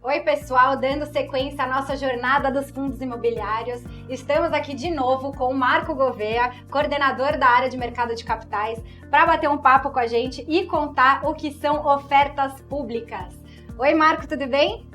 Oi pessoal, dando sequência à nossa jornada dos fundos imobiliários, estamos aqui de novo com o Marco Gouveia, coordenador da área de mercado de capitais, para bater um papo com a gente e contar o que são ofertas públicas. Oi Marco, tudo bem?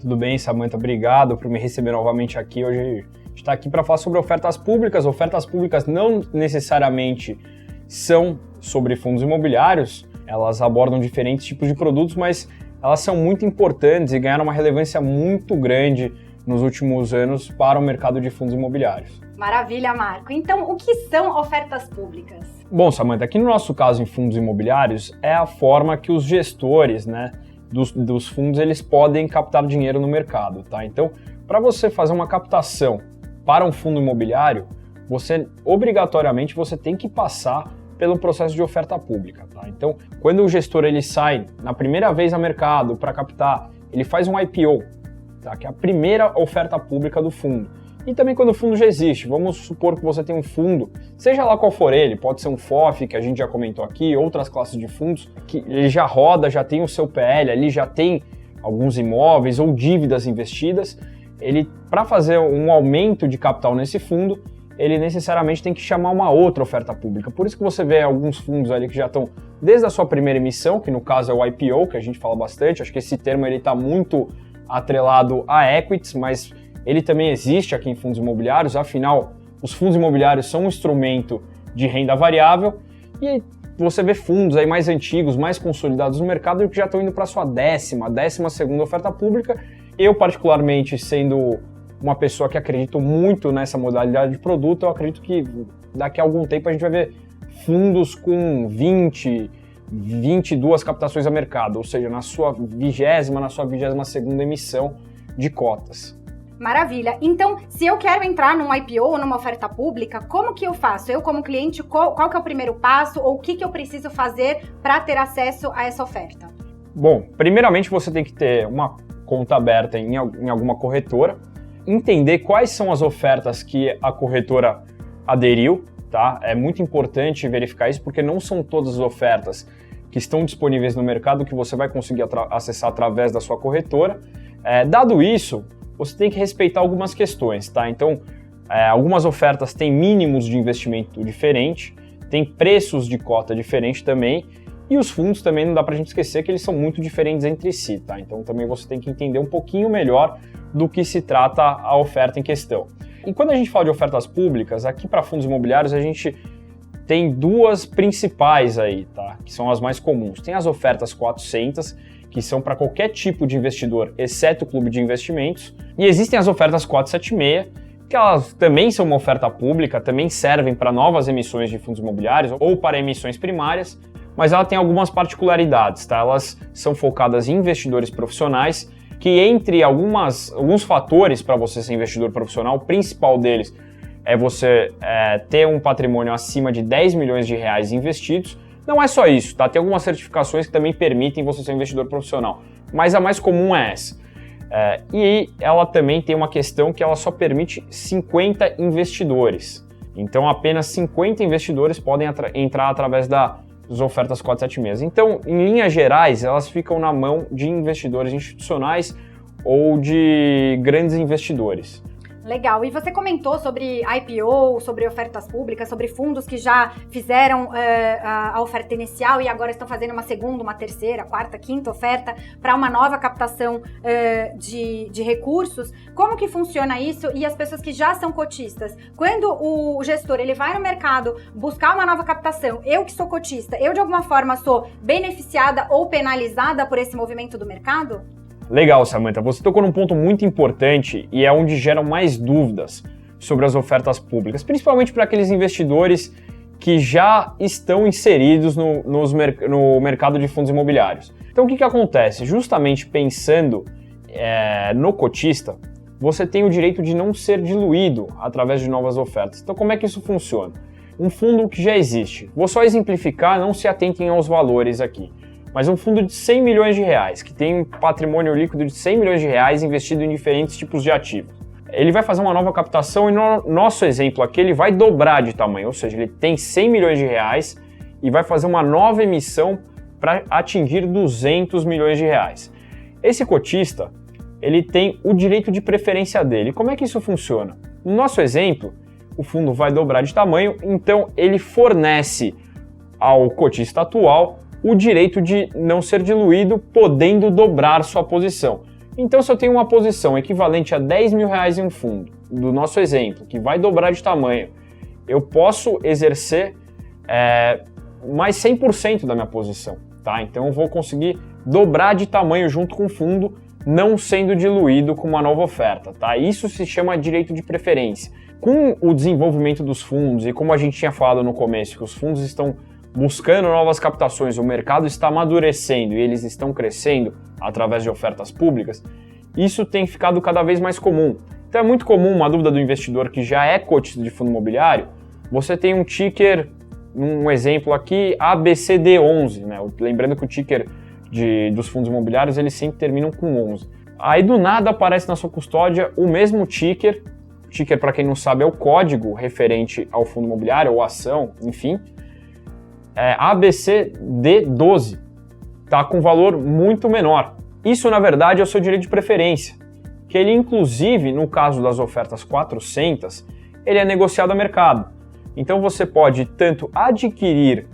Tudo bem, Samantha, obrigado por me receber novamente aqui. Hoje a gente está aqui para falar sobre ofertas públicas. Ofertas públicas não necessariamente são sobre fundos imobiliários, elas abordam diferentes tipos de produtos, mas elas são muito importantes e ganharam uma relevância muito grande nos últimos anos para o mercado de fundos imobiliários. Maravilha, Marco. Então, o que são ofertas públicas? Bom, Samantha, aqui no nosso caso em fundos imobiliários, é a forma que os gestores, dos fundos, eles podem captar dinheiro no mercado, tá? Então, para você fazer uma captação para um fundo imobiliário, obrigatoriamente você tem que passar pelo processo de oferta pública, tá? Então, quando o gestor ele sai na primeira vez a mercado para captar, ele faz um IPO, tá? Que é a primeira oferta pública do fundo. E também quando o fundo já existe, vamos supor que você tem um fundo, seja lá qual for ele, pode ser um FOF, que a gente já comentou aqui, outras classes de fundos, que ele já roda, já tem o seu PL ali, já tem alguns imóveis ou dívidas investidas, ele, para fazer um aumento de capital nesse fundo, ele necessariamente tem que chamar uma outra oferta pública. Por isso que você vê alguns fundos ali que já estão desde a sua primeira emissão, que no caso é o IPO, que a gente fala bastante, acho que esse termo está muito atrelado a equities, mas ele também existe aqui em fundos imobiliários, afinal, os fundos imobiliários são um instrumento de renda variável e você vê fundos aí mais antigos, mais consolidados no mercado que já estão indo para a sua décima segunda oferta pública. Eu, particularmente, sendo uma pessoa que acredita muito nessa modalidade de produto, eu acredito que daqui a algum tempo a gente vai ver fundos com 22 captações a mercado, ou seja, na sua 22ª emissão de cotas. Maravilha. Então, se eu quero entrar num IPO ou numa oferta pública, como que eu faço? Eu, como cliente, qual que é o primeiro passo ou o que eu preciso fazer para ter acesso a essa oferta? Bom, primeiramente você tem que ter uma conta aberta em alguma corretora, entender quais são as ofertas que a corretora aderiu, tá? É muito importante verificar isso porque não são todas as ofertas que estão disponíveis no mercado que você vai conseguir acessar através da sua corretora. Dado isso, você tem que respeitar algumas questões, tá? Então, algumas ofertas têm mínimos de investimento diferente, tem preços de cota diferente também, e os fundos também não dá pra gente esquecer que eles são muito diferentes entre si, tá? Então também você tem que entender um pouquinho melhor do que se trata a oferta em questão. E quando a gente fala de ofertas públicas, aqui para fundos imobiliários a gente tem duas principais aí, tá? Que são as mais comuns. Tem as ofertas 400, que são para qualquer tipo de investidor, exceto o clube de investimentos. E existem as ofertas 476, que elas também são uma oferta pública, também servem para novas emissões de fundos imobiliários ou para emissões primárias, mas ela tem algumas particularidades, tá? Elas são focadas em investidores profissionais, que entre alguns fatores para você ser investidor profissional, o principal deles é você ter um patrimônio acima de 10 milhões de reais investidos. Não é só isso, tá? Tem algumas certificações que também permitem você ser investidor profissional, mas a mais comum é essa. E ela também tem uma questão que ela só permite 50 investidores. Então apenas 50 investidores podem entrar através das ofertas 476. Então, em linhas gerais, elas ficam na mão de investidores institucionais ou de grandes investidores. Legal. E você comentou sobre IPO, sobre ofertas públicas, sobre fundos que já fizeram a oferta inicial e agora estão fazendo uma segunda, uma terceira, quarta, quinta oferta para uma nova captação de recursos. Como que funciona isso? E as pessoas que já são cotistas, quando o gestor ele vai no mercado buscar uma nova captação, eu que sou cotista, eu de alguma forma sou beneficiada ou penalizada por esse movimento do mercado? Legal, Samantha. Você tocou num ponto muito importante e é onde geram mais dúvidas sobre as ofertas públicas, principalmente para aqueles investidores que já estão inseridos no mercado de fundos imobiliários. Então, o que acontece? Justamente pensando no cotista, você tem o direito de não ser diluído através de novas ofertas. Então, como é que isso funciona? Um fundo que já existe. Vou só exemplificar, não se atentem aos valores aqui. Mas um fundo de 100 milhões de reais, que tem um patrimônio líquido de 100 milhões de reais investido em diferentes tipos de ativos. Ele vai fazer uma nova captação e no nosso exemplo aqui ele vai dobrar de tamanho, ou seja, ele tem 100 milhões de reais e vai fazer uma nova emissão para atingir 200 milhões de reais. Esse cotista, ele tem o direito de preferência dele. Como é que isso funciona? No nosso exemplo, o fundo vai dobrar de tamanho, então ele fornece ao cotista atual o direito de não ser diluído, podendo dobrar sua posição. Então, se eu tenho uma posição equivalente a R$10 mil em um fundo, do nosso exemplo, que vai dobrar de tamanho, eu posso exercer mais 100% da minha posição, tá? Então, eu vou conseguir dobrar de tamanho junto com o fundo, não sendo diluído com uma nova oferta, tá? Isso se chama direito de preferência. Com o desenvolvimento dos fundos, e como a gente tinha falado no começo, que os fundos estão buscando novas captações, o mercado está amadurecendo e eles estão crescendo através de ofertas públicas, isso tem ficado cada vez mais comum. Então é muito comum, uma dúvida do investidor que já é cotista de fundo imobiliário, você tem um ticker, um exemplo aqui, ABCD11, né? Lembrando que o ticker dos fundos imobiliários, eles sempre terminam com 11. Aí do nada aparece na sua custódia o mesmo ticker, para quem não sabe é o código referente ao fundo imobiliário ou ação, enfim, ABCD12, tá com valor muito menor. Isso, na verdade, é o seu direito de preferência, que ele, inclusive, no caso das ofertas 400, ele é negociado a mercado. Então, você pode tanto adquirir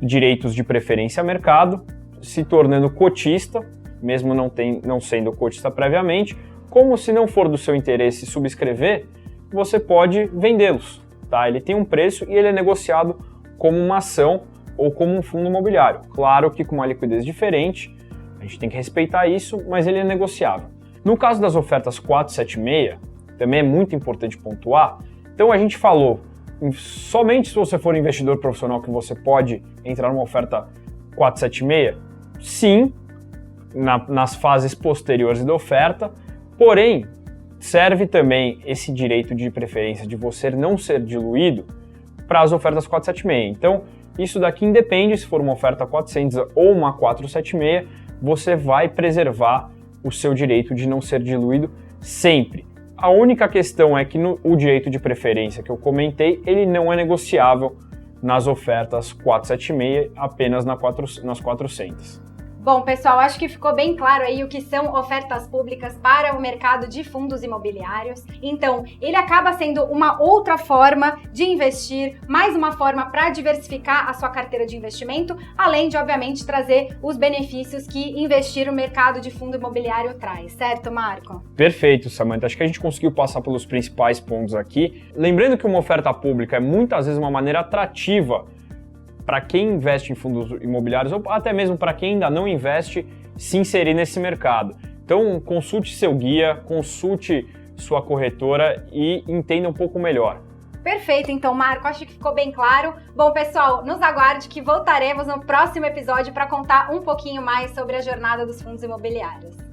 direitos de preferência a mercado, se tornando cotista, mesmo não sendo cotista previamente, como se não for do seu interesse subscrever, você pode vendê-los, tá? Ele tem um preço e ele é negociado como uma ação ou como um fundo imobiliário. Claro que com uma liquidez diferente, a gente tem que respeitar isso, mas ele é negociável. No caso das ofertas 476, também é muito importante pontuar, então a gente falou, somente se você for investidor profissional que você pode entrar numa oferta 476, sim, nas fases posteriores da oferta, porém, serve também esse direito de preferência de você não ser diluído para as ofertas 476. Então, isso daqui independe se for uma oferta 400 ou uma 476, você vai preservar o seu direito de não ser diluído sempre. A única questão é que o direito de preferência que eu comentei, ele não é negociável nas ofertas 476, apenas nas 400. Bom, pessoal, acho que ficou bem claro aí o que são ofertas públicas para o mercado de fundos imobiliários. Então, ele acaba sendo uma outra forma de investir, mais uma forma para diversificar a sua carteira de investimento, além de, obviamente, trazer os benefícios que investir no mercado de fundo imobiliário traz, certo, Marco? Perfeito, Samantha. Acho que a gente conseguiu passar pelos principais pontos aqui. Lembrando que uma oferta pública é muitas vezes uma maneira atrativa para quem investe em fundos imobiliários ou até mesmo para quem ainda não investe, se inserir nesse mercado. Então, consulte seu guia, consulte sua corretora e entenda um pouco melhor. Perfeito, então, Marco, acho que ficou bem claro. Bom, pessoal, nos aguarde que voltaremos no próximo episódio para contar um pouquinho mais sobre a jornada dos fundos imobiliários.